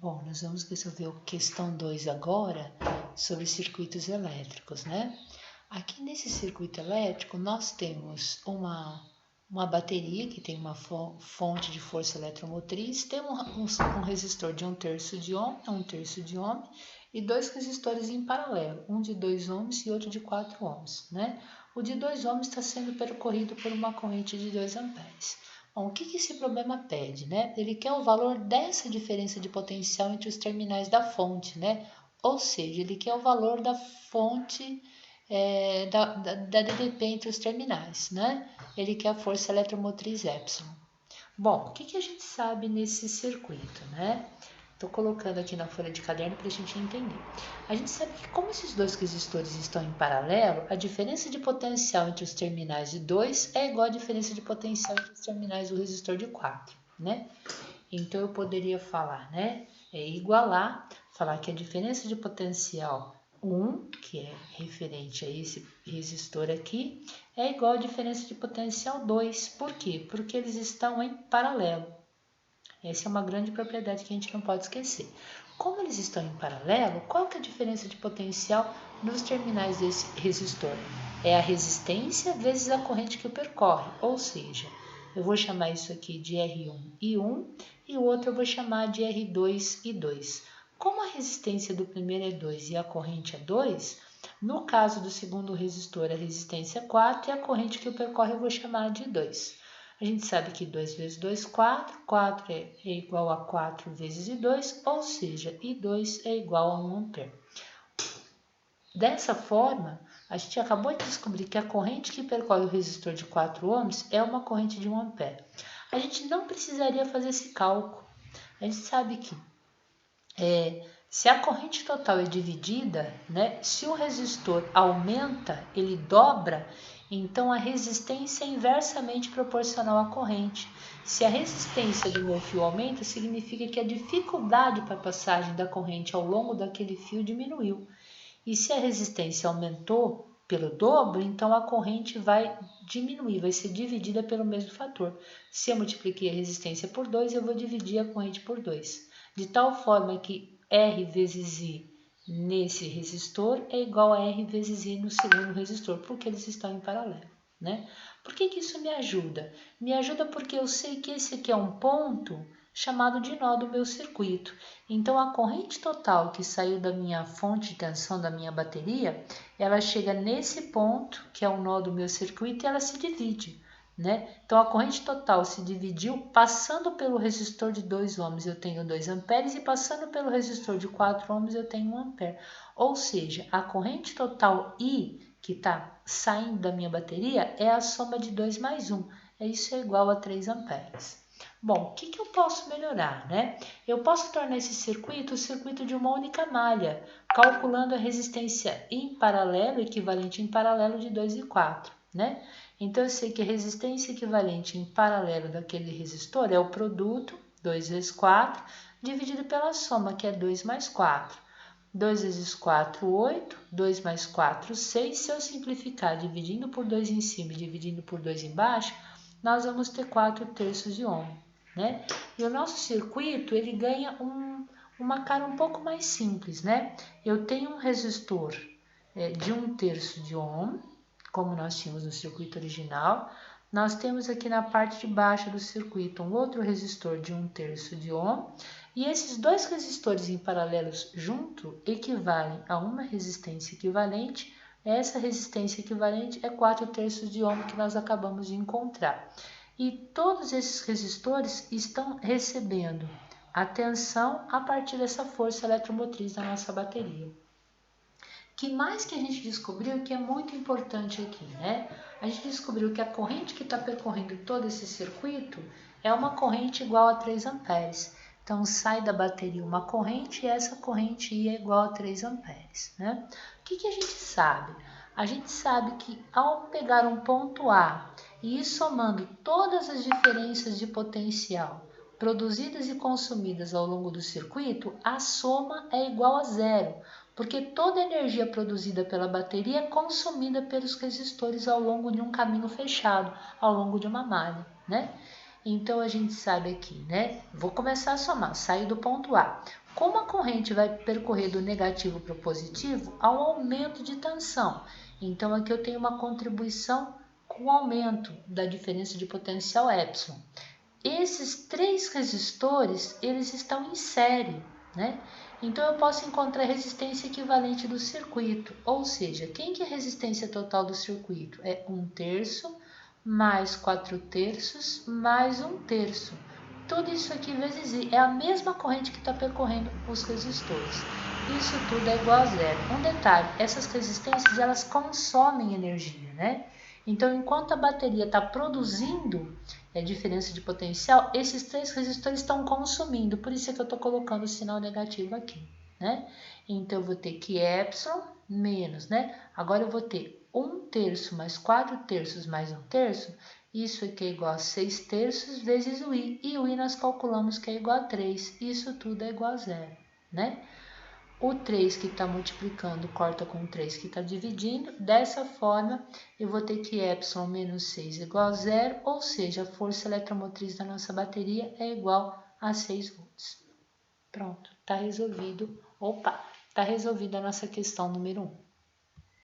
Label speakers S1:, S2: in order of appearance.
S1: Bom, nós vamos resolver a questão 2 agora, sobre circuitos elétricos, né? Aqui nesse circuito elétrico, nós temos uma bateria que tem uma fonte de força eletromotriz, tem um resistor de 1/3 de ohm, 1/3 de ohm, e dois resistores em paralelo, um de 2 ohms e outro de 4 ohms, né? O de 2 ohms está sendo percorrido por uma corrente de 2 amperes. Bom, o que esse problema pede, né? Ele quer o valor dessa diferença de potencial entre os terminais da fonte, né? Ou seja, ele quer o valor da fonte da DDP entre os terminais, né? Ele quer a força eletromotriz epsilon. Bom, o que a gente sabe nesse circuito, né? Estou colocando aqui na folha de caderno para a gente entender. A gente sabe que como esses dois resistores estão em paralelo, a diferença de potencial entre os terminais de 2 é igual à diferença de potencial entre os terminais do resistor de 4, né? Então, eu poderia falar, né? Igualar, falar que a diferença de potencial 1, que é referente a esse resistor aqui, é igual à diferença de potencial 2. Por quê? Porque eles estão em paralelo. Essa é uma grande propriedade que a gente não pode esquecer. Como eles estão em paralelo, qual que é a diferença de potencial nos terminais desse resistor? É a resistência vezes a corrente que o percorre, ou seja, eu vou chamar isso aqui de R1 e 1 e o outro eu vou chamar de R2 e 2. Como a resistência do primeiro é 2 e a corrente é 2, no caso do segundo resistor a resistência é 4 e a corrente que o percorre eu vou chamar de 2. A gente sabe que 2 vezes 2, 4. 4 é igual a 4 vezes I2, ou seja, I2 é igual a 1 ampere. Dessa forma, a gente acabou de descobrir que a corrente que percorre o resistor de 4 ohms é uma corrente de 1 ampere. A gente não precisaria fazer esse cálculo. A gente sabe que se a corrente total é dividida, né, se o resistor aumenta, ele dobra, então a resistência é inversamente proporcional à corrente. Se a resistência do meu fio aumenta, significa que a dificuldade para a passagem da corrente ao longo daquele fio diminuiu. E se a resistência aumentou pelo dobro, então a corrente vai diminuir, vai ser dividida pelo mesmo fator. Se eu multipliquei a resistência por 2, eu vou dividir a corrente por 2. De tal forma que R vezes I nesse resistor é igual a R vezes I no segundo resistor, porque eles estão em paralelo, né? Por que isso me ajuda? Me ajuda porque eu sei que esse aqui é um ponto chamado de nó do meu circuito. Então, a corrente total que saiu da minha fonte de tensão da minha bateria, ela chega nesse ponto, que é o nó do meu circuito, e ela se divide, né? Então, a corrente total se dividiu passando pelo resistor de 2 ohms, eu tenho 2 amperes, e passando pelo resistor de 4 ohms, eu tenho 1 ampere. Ou seja, a corrente total I, que está saindo da minha bateria, é a soma de 2 mais 1. Isso é igual a 3 amperes. Bom, o que eu posso melhorar, né? Eu posso tornar esse circuito o circuito de uma única malha, calculando a resistência em paralelo, equivalente em paralelo de 2 e 4, né? Então, eu sei que a resistência equivalente em paralelo daquele resistor é o produto, 2 vezes 4, dividido pela soma, que é 2 mais 4. 2 vezes 4, 8. 2 mais 4, 6. Se eu simplificar dividindo por 2 em cima e dividindo por 2 embaixo, nós vamos ter 4/3 de ohm, né? E o nosso circuito, ele ganha uma cara um pouco mais simples, né? Eu tenho um resistor de 1/3 de ohm, como nós tínhamos no circuito original. Nós temos aqui na parte de baixo do circuito um outro resistor de 1/3 de ohm. E esses dois resistores em paralelos junto equivalem a uma resistência equivalente. Essa resistência equivalente é 4/3 de ohm que nós acabamos de encontrar. E todos esses resistores estão recebendo a tensão a partir dessa força eletromotriz da nossa bateria. Que mais que a gente descobriu que é muito importante aqui, né? A gente descobriu que a corrente que está percorrendo todo esse circuito é uma corrente igual a 3 amperes. Então, sai da bateria uma corrente e essa corrente I é igual a 3 amperes, né? O que a gente sabe? A gente sabe que ao pegar um ponto A e ir somando todas as diferenças de potencial produzidas e consumidas ao longo do circuito, a soma é igual a zero, porque toda a energia produzida pela bateria é consumida pelos resistores ao longo de um caminho fechado, ao longo de uma malha, né? Então, a gente sabe aqui, né? Vou começar a somar, sair do ponto A. Como a corrente vai percorrer do negativo para o positivo, há um aumento de tensão. Então, aqui eu tenho uma contribuição com o aumento da diferença de potencial epsilon. Esses três resistores, eles estão em série, né? Então, eu posso encontrar a resistência equivalente do circuito, ou seja, quem que é a resistência total do circuito? É 1/3 mais 4/3 mais 1/3. Tudo isso aqui vezes I, é a mesma corrente que está percorrendo os resistores. Isso tudo é igual a zero. Um detalhe, essas resistências, elas consomem energia, né? Então, enquanto a bateria está produzindo diferença de potencial, esses três resistores estão consumindo, por isso é que eu estou colocando o sinal negativo aqui, né? Então, eu vou ter que epsilon menos, né? Agora eu vou ter 1/3 mais 4/3 mais 1/3, isso aqui é igual a 6/3 vezes o I, e o I nós calculamos que é igual a 3, isso tudo é igual a zero, né? O 3 que está multiplicando corta com o 3 que está dividindo. Dessa forma, eu vou ter que epsilon menos 6 é igual a zero, ou seja, a força eletromotriz da nossa bateria é igual a 6 volts. Pronto, está resolvido. Opa, está resolvida a nossa questão número 1.